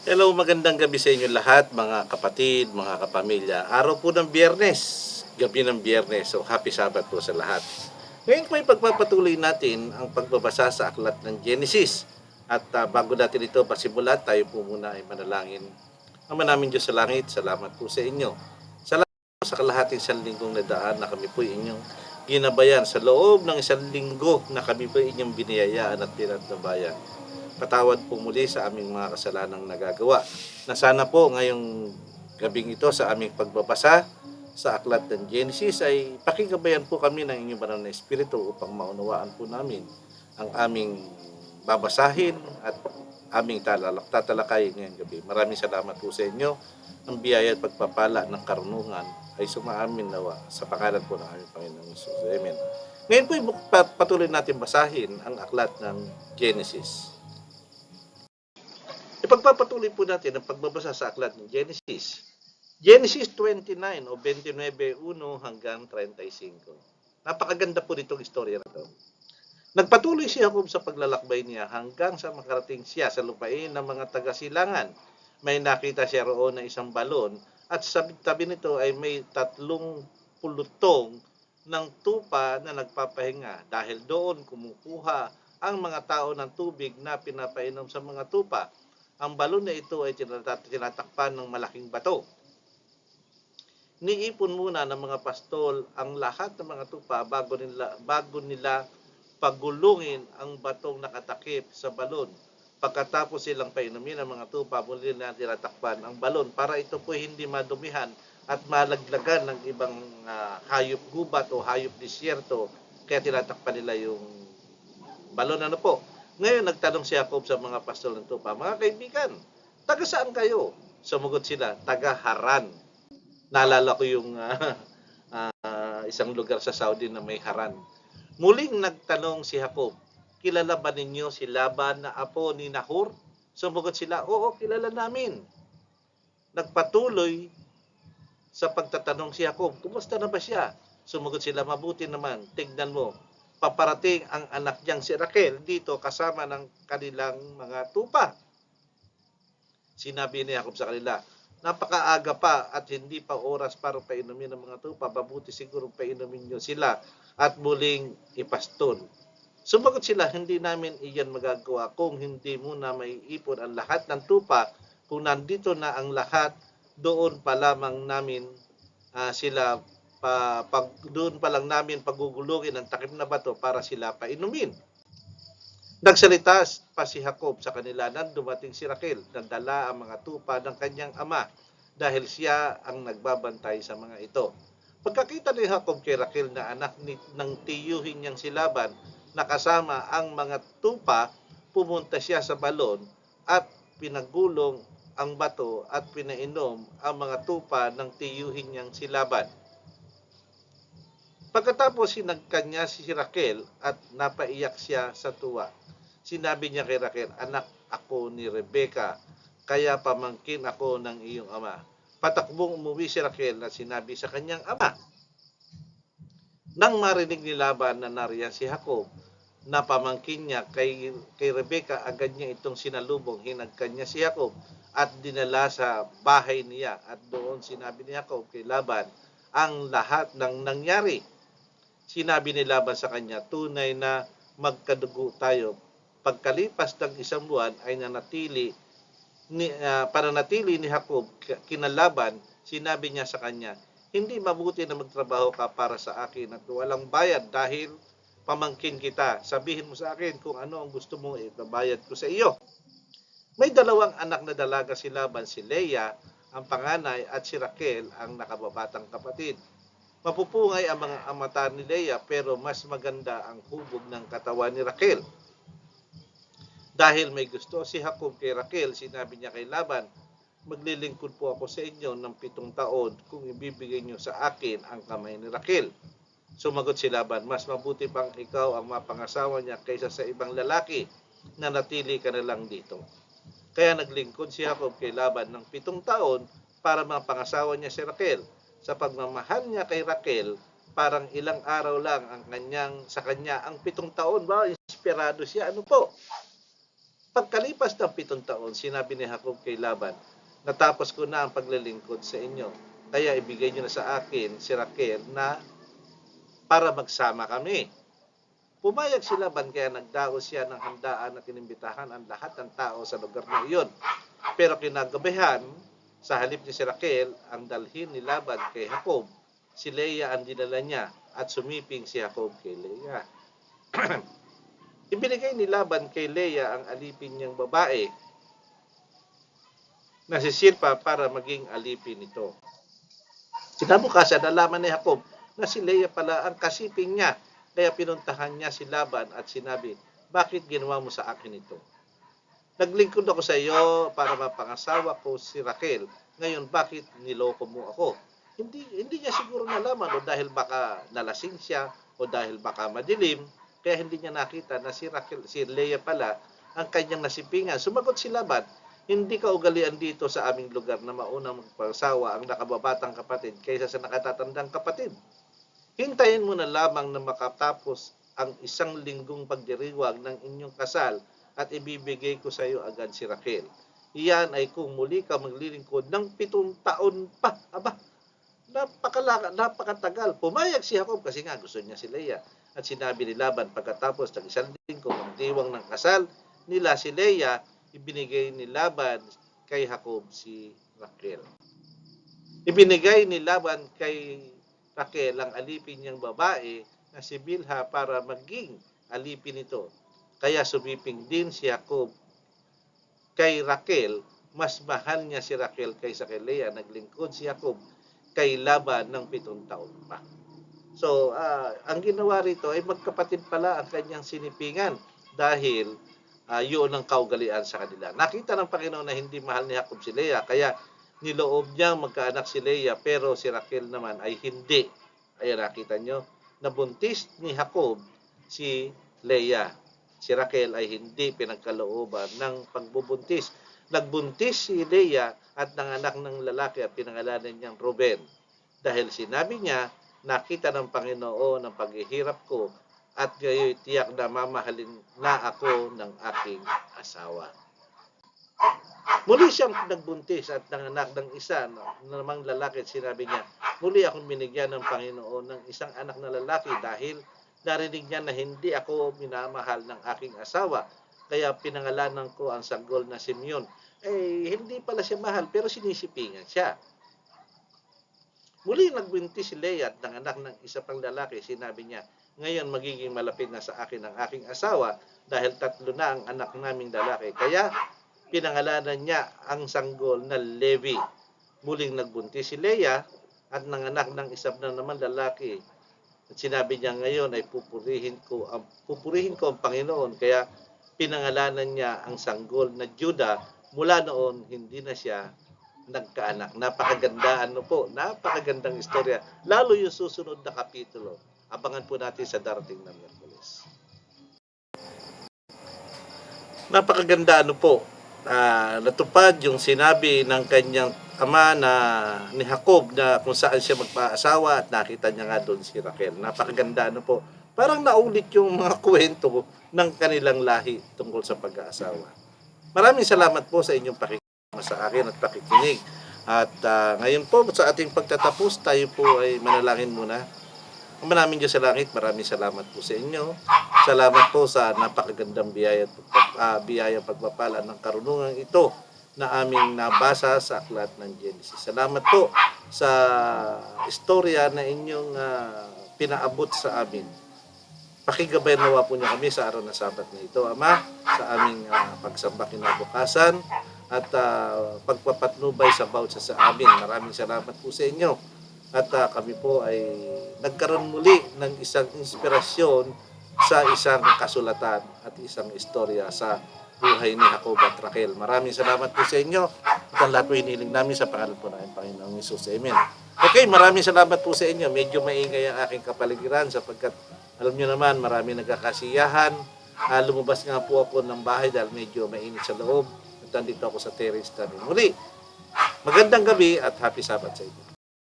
Hello, magandang gabi sa inyo lahat, mga kapatid, mga kapamilya. Araw po ng Biyernes, gabi ng Biyernes. So, happy Sabbath po sa lahat. Ngayon po ay pagpapatuloy natin ang pagbabasa sa aklat ng Genesis. At bago natin ito pasimulan, tayo po muna ay manalangin. Ama namin Diyos sa langit, salamat po sa inyo. Salamat po sa kalahating isang linggong nadaan na kami po inyong ginabayan sa loob ng isang linggo na kami po inyong biniyayaan at pinagnabayan. Patawad po muli sa aming mga kasalanang nagagawa. Na sana po ngayong gabing ito sa aming pagbabasa sa aklat ng Genesis ay pakinggabayan po kami ng inyong banal na Espiritu upang maunawaan po namin ang aming babasahin at aming tatalakayin ngayong gabi. Maraming salamat po sa inyo. Ang biyaya at pagpapala ng karunungan ay sumaamin nawa sa pangalan po ng aming Panginoong Hesus. Amen. Ngayon po patuloy natin basahin ang aklat ng Genesis. Ipagpapatuloy po natin ang pagbabasa sa aklat ng Genesis. Genesis 29 o 29:1 hanggang 35. Napakaganda po nitong istorya na ito. Nagpatuloy si Jacob sa paglalakbay niya hanggang sa makarating siya sa lupain ng mga taga-silangan. May nakita siya roon na isang balon at sa tabi nito ay may 30 ng tupa na nagpapahinga. Dahil doon kumukuha ang mga tao ng tubig na pinapainom sa mga tupa. Ang balon na ito ay tinatakpan ng malaking bato. Niipon muna ng mga pastol ang lahat ng mga tupa bago nila pagulungin ang batong nakatakip sa balon. Pagkatapos silang painumin ang mga tupa, muli na tinatakpan ang balon para ito po hindi madumihan at malaglagan ng ibang hayop gubat o hayop disyerto. Kaya tinatakpan nila yung balon. Ano po? Ngayon nagtanong si Jacob sa mga pastol ng tupa, mga kaibigan, taga saan kayo? Sumugot sila, taga Haran. Naalala ko yung isang lugar sa Saudi na may Haran. Muling nagtanong si Jacob, kilala ba ninyo si Laban na apo ni Nahor? Sumugot sila, oo, kilala namin. Nagpatuloy sa pagtatanong si Jacob, kumusta na ba siya? Sumugot sila, mabuti naman, tignan mo, paparating ang anak niyang si Raquel dito kasama ng kanilang mga tupa. Sinabi ni Jacob sa kanila, napakaaga pa at hindi pa oras para painumin ng mga tupa, mabuti siguro painumin nyo sila at muling ipaston. Sumagot sila, hindi namin iyan magagawa kung hindi muna may ipon ang lahat ng tupa. Kung nandito na ang lahat, doon pa lamang namin sila doon pa lang namin pagugulungin ang takip na bato para sila painumin. Nagsalita pa si Jacob sa kanila nang dumating si Raquel, nagdala ang mga tupa ng kanyang ama dahil siya ang nagbabantay sa mga ito. Pagkakita ni Jacob kay Raquel na anak ng tiyuhin niyang si Laban na kasama ang mga tupa, pumunta siya sa balon at pinagulong ang bato at pinainom ang mga tupa ng tiyuhin niyang si Laban. Pagkatapos sinagkanya si Raquel at napaiyak siya sa tuwa. Sinabi niya kay Raquel, anak ako ni Rebecca, kaya pamangkin ako ng iyong ama. Patakbong umuwi si Raquel at sinabi sa kanyang ama. Nang marinig ni Laban na nariyan si Jacob, na pamangkin niya kay Rebecca, agad niya itong sinalubong, hinagkan niya si Jacob at dinala sa bahay niya. At doon sinabi ni Jacob kay Laban ang lahat ng nangyari. Sinabi ni Laban sa kanya, tunay na magkadugo tayo. Pagkalipas ng isang buwan ay pananatili ni Jacob kina Laban, sinabi niya sa kanya, hindi mabuti na magtrabaho ka para sa akin at walang bayad dahil pamangkin kita. Sabihin mo sa akin kung ano ang gusto mong ibabayad ko sa iyo. May dalawang anak na dalaga si Laban, si Leah, ang panganay, at si Raquel, ang nakababatang kapatid. Mapupungay ang mga mata ni Leah pero mas maganda ang hubog ng katawan ni Raquel. Dahil may gusto si Jacob kay Raquel, sinabi niya kay Laban, maglilingkod po ako sa inyo ng 7 taon kung ibibigay niyo sa akin ang kamay ni Raquel. Sumagot si Laban, mas mabuti pang ikaw ang mapangasawa niya kaysa sa ibang lalaki na natili ka na lang dito. Kaya naglingkod si Jacob kay Laban ng 7 taon para mapangasawa niya si Raquel. Sa pagmamahal niya kay Raquel, parang ilang araw lang sa kanya ang 7 taon. Inspirado siya. Ano po? Pagkalipas ng 7 taon, sinabi ni Jacob kay Laban, natapos ko na ang paglilingkod sa inyo. Kaya ibigay niyo na sa akin si Raquel na para magsama kami. Pumayag si Laban kaya nagdaos siya ng handaan at inimbitahan ang lahat ng tao sa lugar na iyon. Pero kinagabihan, sa halip ni si Raquel, ang dalhin ni Laban kay Jacob, si Leah ang dinala niya at sumiping si Jacob kay Leah. Ibinigay ni Laban kay Leah ang alipin niyang babae na si Silpa para maging alipin nito. Kinabukasan, nalaman ni Jacob na si Leah pala ang kasiping niya. Kaya pinuntahan niya si Laban at sinabi, bakit ginawa mo sa akin ito? Naglingkod ako sa iyo para mapangasawa ko si Raquel. Ngayon, bakit niloko mo ako? Hindi niya siguro nalaman o dahil baka nalasing siya o dahil baka madilim. Kaya hindi niya nakita na si Raquel, si Leah pala ang kanyang nasipingan. Sumagot si Laban, hindi ka ugalian dito sa aming lugar na maunang magpangasawa ang nakababatang kapatid kaysa sa nakatatandang kapatid. Hintayin mo na lamang na makatapos ang 1 linggong pagdiriwang ng inyong kasal at ibibigay ko sa iyo agad si Raquel. Iyan ay kung muli ka maglilingkod ng 7 taon pa. Aba, napakatagal. Pumayag si Jacob kasi nga gusto niya si Leah. At sinabi ni Laban pagkatapos ng 1 linggong pagdiriwang ng kasal nila si Leah, ibinigay ni Laban kay Jacob si Raquel. Ibinigay ni Laban kay Raquel ang alipin niyang babae na si Bilha para maging alipin nito. Kaya sumiping din si Jacob kay Raquel, mas mahal niya si Raquel kaysa kay Leah. Naglingkod si Jacob kay Laban ng 7 taon pa. So, ang ginawa rito ay magkapatid pala ang kanyang sinipingan dahil yun ang kaugalian sa kanila. Nakita ng Panginoon na hindi mahal ni Jacob si Leah, kaya niloob niyang magkaanak si Leah, pero si Raquel naman ay hindi. Ayan, nakita nyo, nabuntis ni Jacob si Leah. Si Raquel ay hindi pinagkalooban ng pagbubuntis. Nagbuntis si Leah at nanganak ng lalaki at pinangalanan niyang Ruben. Dahil sinabi niya, nakita ng Panginoon ang paghihirap ko at gayoy tiyak na mamahalin na ako ng aking asawa. Muli siyang nagbuntis at nanganak ng isa namang lalaki at sinabi niya, muli akong binigyan ng Panginoon ng isang anak na lalaki dahil narinig niya na hindi ako minamahal ng aking asawa. Kaya pinangalanan ko ang sanggol na Simeon. Hindi pala siya mahal pero sinisipingan siya. Muli nagbuntis si Leah at nanganak ng isa pang lalaki. Sinabi niya, ngayon magiging malapit na sa akin ang aking asawa dahil 3 na ang anak naming lalaki. Kaya pinangalanan niya ang sanggol na Levi. Muling nagbuntis si Leah at nanganak ng isa na naman lalaki. At sinabi niya ngayon ay pupurihin ko ang Panginoon. Kaya pinangalanan niya ang sanggol na Judah. Mula noon, hindi na siya nagkaanak. Napakagandaan po. Napakagandang istorya. Lalo yung susunod na kapitulo. Abangan po natin sa darating na Miyerkules. Napakaganda po. Natupad yung sinabi ng kanyang ama ni Jacob na kung saan siya magpaasawa at nakita niya nga doon si Raquel. Napakaganda po. Parang naulit yung mga kwento ng kanilang lahi tungkol sa pag-aasawa. Maraming salamat po sa inyong pakikinig sa akin at pakikinig. At ngayon po sa ating pagtatapos, tayo po ay manalangin muna. Ang maraming Diyos sa langit, maraming salamat po sa inyo. Salamat po sa napakagandang biyaya pagpapala ng karunungan ito na aming nabasa sa aklat ng Genesis. Salamat po sa istorya na inyong pinaabot sa amin. Pakigabay nawa po niyo kami sa araw na Sabat na ito, Ama, sa aming pagsamba kinabukasan at pagpapatnubay sa bawat sa amin. Maraming salamat po sa inyo. At kami po ay nagkaroon muli ng isang inspirasyon sa isang kasulatan at isang istorya sa buhay ni Jacob at Raquel. Maraming salamat po sa inyo. At ang lahat po hiniling namin sa pangalan po ng Panginoong Hesus. Amen. Okay, maraming salamat po sa inyo. Medyo maingay ang aking kapaligiran sapagkat alam nyo naman, maraming nagkakasiyahan. Lumabas nga po ako ng bahay dahil medyo mainit sa loob. At nandito ako sa terrace namin. Muli, magandang gabi at happy Sabat sa inyo.